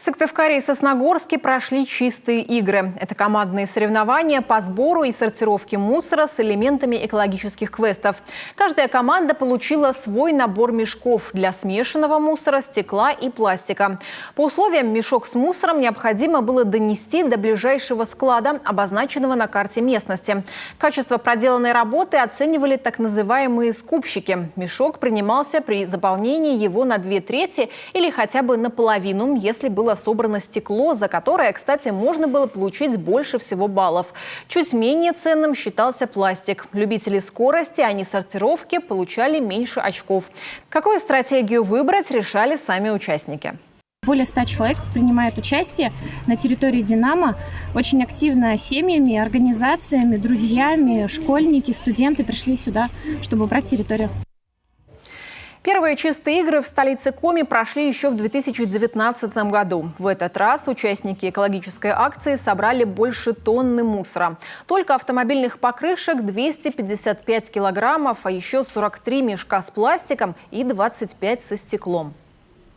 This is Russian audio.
Сыктывкаре и Сосногорске прошли чистые игры. Это командные соревнования по сбору и сортировке мусора с элементами экологических квестов. Каждая команда получила свой набор мешков для смешанного мусора, стекла и пластика. По условиям, мешок с мусором необходимо было донести до ближайшего склада, обозначенного на карте местности. Качество проделанной работы оценивали так называемые скупщики. Мешок принимался при заполнении его на 2/3 или хотя бы наполовину, если было собрано стекло, за которое, кстати, можно было получить больше всего баллов. Чуть менее ценным считался пластик. Любители скорости, а не сортировки, получали меньше очков. Какую стратегию выбрать, решали сами участники. Более 100 человек принимают участие на территории «Динамо». Очень активно семьями, организациями, друзьями, школьники, студенты пришли сюда, чтобы убрать территорию. Первые чистые игры в столице Коми прошли еще в 2019 году. В этот раз участники экологической акции собрали больше тонны мусора. Только автомобильных покрышек 255 килограммов, а еще 43 мешка с пластиком и 25 со стеклом.